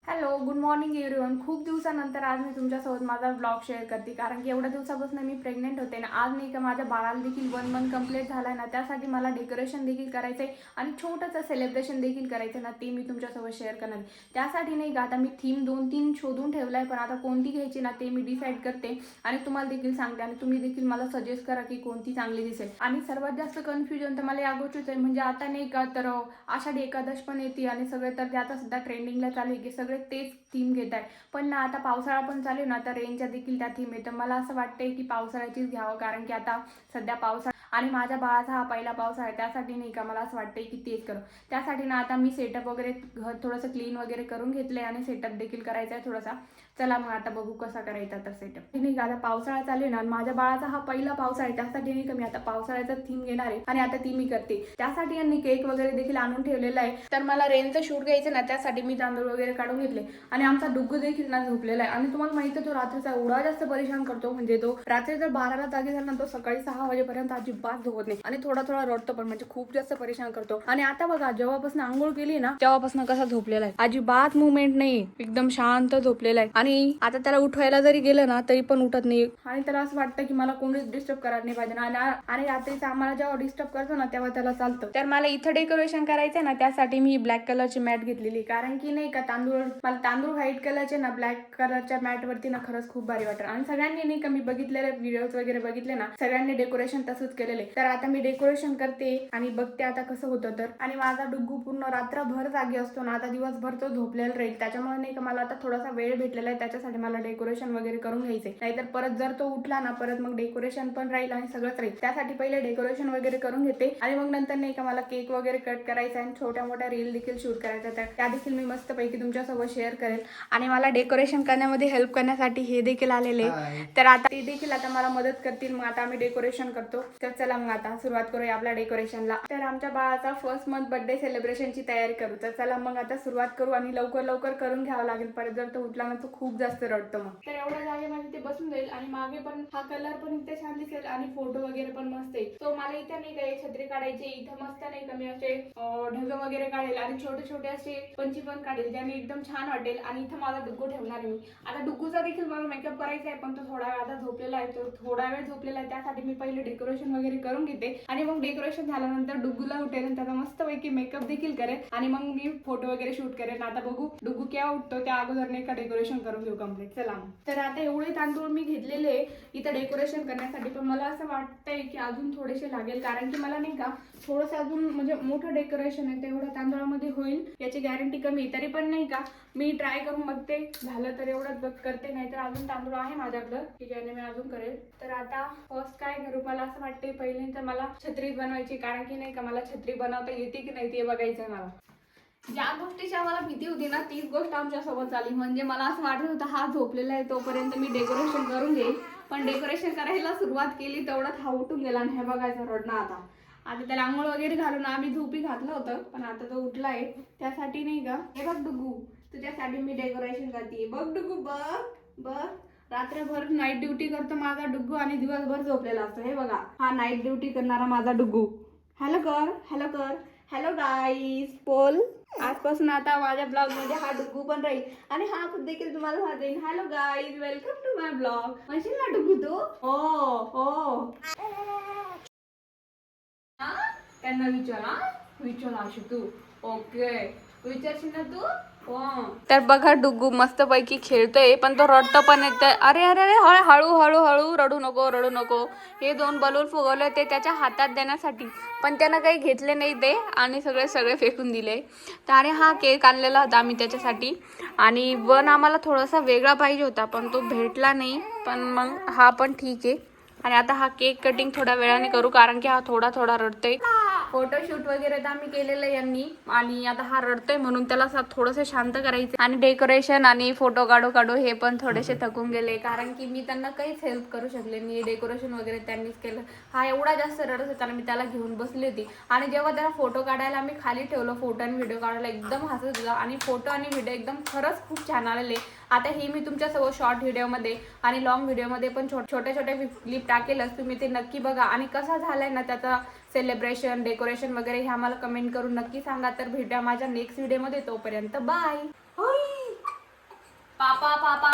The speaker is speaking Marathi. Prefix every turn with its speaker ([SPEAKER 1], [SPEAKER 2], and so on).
[SPEAKER 1] Hello, good morning everyone. खूप दिवसानंतर आज मी तुमच्यासोबत माझा ब्लॉग शेअर करते, कारण की एवढ्या दिवसापासून मी प्रेग्नेंट होते ना. आज नाही का माझ्या बाळाला देखील 1 मंथ कंप्लीट झाला आहे ना, त्यासाठी मला डेकोरेशन देखील करायचं आहे आणि छोटंसं सेलिब्रेशन देखील करायचं ना, ते मी तुमच्यासोबत शेअर करणार आहे. त्यासाठी नाही का आता मी थीम 2-3 शोधून ठेवला आहे, पण आता कोणती घ्यायची ना ते मी डिसाईड करते आणि तुम्हाला देखील सांगते आणि तुम्ही देखील मला सजेस्ट करा की कोणती चांगली दिसेल. आणि सर्वात जास्त कन्फ्युजन तर मला या गोष्टीचं आहे, म्हणजे आता नाही का तर आषाढी एकादश पण येते आणि सगळे तर ते आता सध्या ट्रेंडिंगला चालू आहे की सगळे तेच थीम घेत आहे. पण ना आता पावसाळा पण चालू आहे ना, तर रेंजच्या देखील त्या थीम आहे. तर मला असं वाटतंय की पावसाळ्याचीच घ्यावं, कारण की आता सध्या पावसाळा आणि माझ्या बाळाचा हा पहिला पावसाळा आहे. त्यासाठी नाही का मला असं वाटतंय की तेच करू. त्यासाठी ना आता मी सेटअप वगैरे घर थोडंसं क्लीन वगैरे करून घेतलंय आणि सेटअप देखील करायचा आहे थोडासा. चला मग आता बघू कसा करायचा तर सेटअप. नाही का आता पावसाळा चालू आहे ना, माझ्या बाळाचा हा पहिला पावसाळा आहे. त्यासाठी नाही का मी आता पावसाळ्याचा थीम घेणार आहे आणि आता ती मी करते. त्यासाठी यांनी केक वगैरे देखील आणून ठेवलेला आहे. तर मला रेनचं शूट घ्यायचं ना, त्यासाठी मी तांदूळ वगैरे काढून घेतले आणि आमचा डुग्गू देखील ना झोपलेला आहे. आणि तुम्हाला माहिती आहे तो रात्रीचा एवढा जास्त परेशान करतो, म्हणजे तो रात्री जर 12ला जागी झाला ना, तो सकाळी 6 वाजेपर्यंत अजिबात झोपत नाही आणि थोडा थोडा रडतो पण, म्हणजे खूप जास्त परेशान करतो. आणि आता बघा जेव्हापासून आंघोळ केली ना तेव्हापासून कसा झोपलेला आहे, अजिबात मुवमेंट नाही, एकदम शांत झोपलेला आहे. आणि आता त्याला उठवायला जरी गेलं ना तरी पण उठत नाही आणि त्याला असं वाटतं की मला कोणीच डिस्टर्ब करायला नाही पाहिजे. आणि रात्रीचं आम्हाला जेव्हा डिस्टर्ब करतो ना तेव्हा त्याला चालतं. तर मला इथं डेकोरेशन करायचंय ना, त्यासाठी मी ब्लॅक कलरची मॅट घेतलेली, कारण की नाही का मला तांदूळ व्हाईट कलरचे ना ब्लॅक कलरच्या मॅट वरती ना खरंच खूप भारी वाटतं. आणि सगळ्यांनी नाही का मी बघितलेले व्हिडिओज वगैरे बघितले ना, सगळ्यांनी डेकोरेशन तसंच केलेले. तर आता मी डेकोरेशन करते आणि बघते आता कसं होतं तर. आणि माझा डुग्गू पूर्ण रात्रभर जागी असतो ना, आता दिवसभर तो झोपलेला राहील. त्याच्यामुळे नाही का मला आता थोडासा वेळ भेटलेला आहे, त्याच्यासाठी मला डेकोरेशन वगैरे करून घ्यायचंय. नाहीतर परत जर तो उठला ना परत मग डेकोरेशन पण राहील आणि सगळंच राहील. त्यासाठी पहिले डेकोरेशन वगैरे करून घेते आणि मग नंतर नाही का मला केक वगैरे कट करायचा आणि छोट्या मोठ्या रील देखील शूट करायचा. त्या देखील मी मस्तपैकी तुमच्यासोबत शेअर करेल. आणि मला डेकोरेशन करण्यामध्ये हेल्प करण्यासाठी हे देखील आलेले, तर आता ते देखील आता मला मदत करतील. मग आता आम्ही डेकोरेशन करतो. तर चला मग आता सुरुवात करूया आपल्या डेकोरेशनला. तर आमच्या बाळाचा फर्स्ट मंथ बर्थडे सेलिब्रेशनची तयारी करू. तर चला मग आता सुरुवात करू आणि लवकर लवकर करून घ्यावं लागेल, परत जर तो उठला ना तो खूप जास्त रडतो. मग तर एवढ्या जागेमध्ये ते बसून जाईल आणि मागे पण हा कलर पण इथे छान दिसेल आणि फोटो वगैरे पण मस्त आहे. तो मला इथे नाही काही छत्री काढायची, इथं मस्त नाही कमी असे ढग वगैरे काढेल आणि छोटे छोटे असे पंची पण काढेल, ज्याने एकदम छान वाटेल. आणि इथं माझा डुग्गू ठेवणार मी. आता डुग्गूचा देखील मला मेकअप करायचा आहे, पण तो थोडा वेळ आता झोपलेला आहे, तो थोडा वेळ झोपलेला आहे. त्यासाठी मी पहिले डेकोरेशन वगैरे करून घेते आणि मग डेकोरेशन झाल्यानंतर डुग्गूला उठेल आणि त्याचा मस्त पैकी मेकअप देखील करेल आणि मग मी फोटो वगैरे शूट करेन. आता बघू डुग्गू केव्हा उठतो, त्या अगोदर नाही का डेकोरेशन करून घेऊ कम्प्लीट. चला तर आता एवढे तांदूळ मी घेतलेले इथं डेकोरेशन करण्यासाठी, पण मला असं वाटतंय की अजून थोडेसे लागेल, कारण की मला नाही का थोडंसं अजून म्हणजे मोठं डेकोरेशन आहे, तेवढं तांदूळामध्ये होईल याची गॅरंटी कमी. तरी पण नाही का मी ट्राय करून बघते, झालं तर एवढंच करते, नाही तर अजून तांदूळ आहे माझ्याकडं की ज्याने मी अजून करेल. तर आता फर्स्ट काय करू, मला असं वाटते पहिले तर मला छत्री बनवायची, कारण की नाही का मला छत्री बनवता येते की नाही ते बघायचंय. मला ज्या गोष्टीची आम्हाला भीती होती ना तीच गोष्ट आमच्या सोबत झाली. म्हणजे मला असं वाटत होतं हा झोपलेला आहे तोपर्यंत मी डेकोरेशन करून घेईल, पण डेकोरेशन करायला सुरुवात केली तेवढ्यात हा उठून गेला आणि हे बघायचं रडणं. आता त्याला आंघोळ वगैरे घालून आम्ही झोपी घातलं होतं, पण आता तो उठलाय. त्यासाठी नाही का हे बघ डुग्गू, तुझ्यासाठी मी डेकोरेशन करते. बघ डुग्गू, बघ बघ, रात्रभर नाईट ड्युटी करतो माझा डुग्गू आणि दिवसभर झोपलेला असतो. हे बघा हा नाईट ड्युटी करणारा माझा डुग्गू. हॅलो कर, हॅलो कर, हॅलो गाईज बोल. आजपासून आता माझ्या ब्लॉग मध्ये हा डुग्गू पण राहील आणि हा देखील तुम्हाला सांगेन hello guys, welcome to my blog. म्हणशील ना डुग्गू तू? हो हो. त्यांना विचार आशू तू. ओके विचारशील ना तू? तर बघा डुग्गू मस्त पैकी खेळतोय, पण तो रडतो पण येतोय. अरे अरे अरे हळू हळू हळू, रडू नको रडू नको. हे 2 बलून फुगवले ते त्याच्या हातात देण्यासाठी, पण त्यानं काही घेतले नाही ते आणि सगळे फेकून दिले. तर आणि हा केक आणलेला होता आम्ही त्याच्यासाठी, आणि वन आम्हाला थोडासा वेगळा पाहिजे होता पण तो भेटला नाही, पण मग हा पण ठीक आहे. आणि आता हा केक कटिंग थोड्या वेळाने करू, कारण की हा थोडा थोडा रडतोय. फोटोशूट वगैरे तर आम्ही केलेलं यांनी, आणि आता हा रडतोय म्हणून त्याला थोडंसं शांत करायचं. आणि डेकोरेशन आणि फोटो काढू हे पण थोडेसे थकून गेले, कारण की मी त्यांना काहीच हेल्प करू शकले नाही. डेकोरेशन वगैरे त्यांनीच केलं. हा एवढा जास्त रडत होता ना, मी त्याला घेऊन बसली होती आणि जेव्हा त्याला फोटो काढायला मी खाली ठेवलं, फोटो आणि व्हिडिओ काढायला एकदम हसत होता आणि फोटो आणि व्हिडिओ एकदम खरंच खूप छान आलेले. आता हे मी तुमच्यासोबत शॉर्ट व्हिडिओमध्ये आणि लॉंग व्हिडिओमध्ये पण छोटे छोटे क्लिप टाकेलच, तुम्ही ते नक्की बघा. आणि कसा झालाय ना त्याचा सेलिब्रेशन डेकोरेशन वगैरे हे आम्हाला कमेंट करून नक्की सांगा. तर भेटूया माझ्या नेक्स्ट व्हिडिओमध्ये, तोपर्यंत बाय.
[SPEAKER 2] पापा पापा